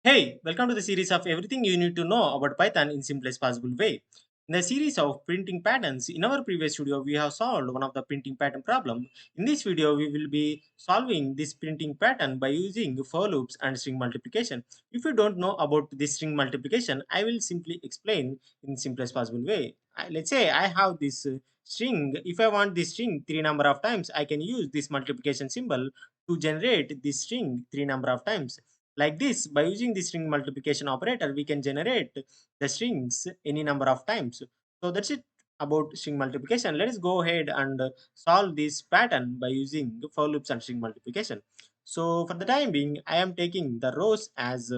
Hey, welcome to the series of everything you need to know about Python in simplest possible way. In the series of printing patterns, in our previous video, we have solved one of the printing pattern problem. In this video, we will be solving this printing pattern by using for loops and string multiplication. If you don't know about this string multiplication, I will simply explain in simplest possible way. Let's say I have this string. If I want this string three number of times, I can use this multiplication symbol to generate this string three number of times. Like this, by using the string multiplication operator, we can generate the strings any number of times. So that's it about string multiplication. Let us go ahead and solve this pattern by using for loops and string multiplication. So for the time being, I am taking the rows as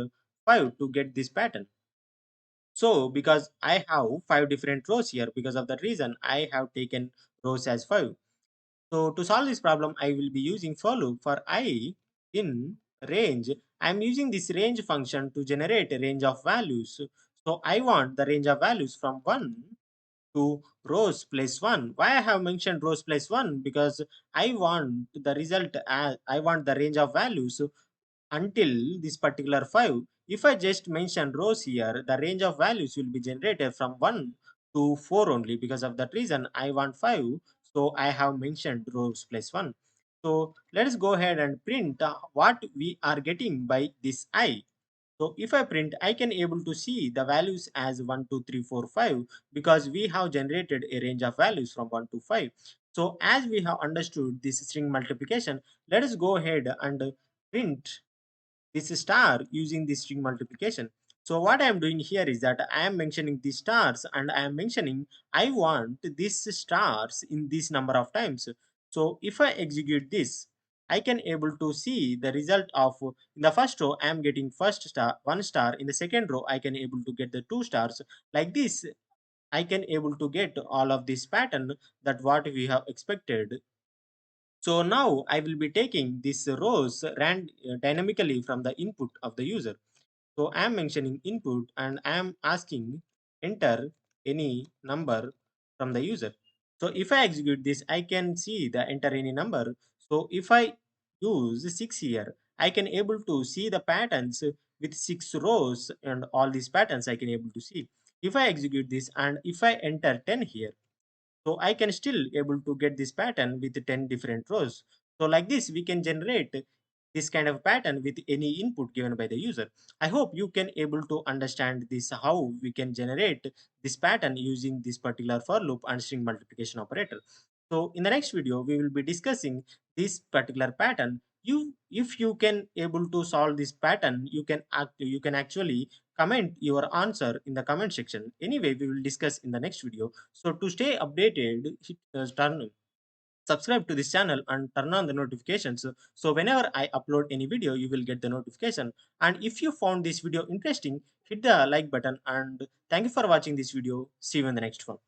5 to get this pattern. So because I have 5 different rows here, because of that reason, I have taken rows as 5. So to solve this problem, I will be using for loop for I in range. I am using this range function to generate a range of values. So I want the range of values from 1 to rows plus 1. Why I have mentioned rows plus 1? Because I want the result as I want the range of values until this particular 5. If I just mention rows here, the range of values will be generated from 1 to 4 only. Because of that reason, I want 5. So I have mentioned rows plus 1. So let us go ahead and print what we are getting by this I. So if I print, I can able to see the values as 1, 2, 3, 4, 5 because we have generated a range of values from 1 to 5. So as we have understood this string multiplication, let us go ahead and print this star using this string multiplication. So what I am doing here is that I am mentioning these stars and I am mentioning I want these stars in this number of times. So if I execute this, I can able to see the result of in the first row I am getting first star one star, in the second row I can able to get the two stars. Like this I can able to get all of this pattern that what we have expected. So now I will be taking these rows dynamically from the input of the user. So I am mentioning input and I am asking enter any number from the user. So if I execute this, I can see the enter any number. So if I use 6 here, I can able to see the patterns with 6 rows and all these patterns I can able to see. If I execute this and if I enter 10 here, so I can still able to get this pattern with 10 different rows. So like this, we can generate this kind of pattern with any input given by the user. I hope you can able to understand this how we can generate this pattern using this particular for loop and string multiplication operator. So in the next video, we will be discussing this particular pattern. If you can able to solve this pattern, you can actually comment your answer in the comment section. Anyway, we will discuss in the next video. So to stay updated, subscribe to this channel and turn on the notifications. So whenever I upload any video, you will get the notification. And if you found this video interesting, hit the like button and thank you for watching this video. See you in the next one.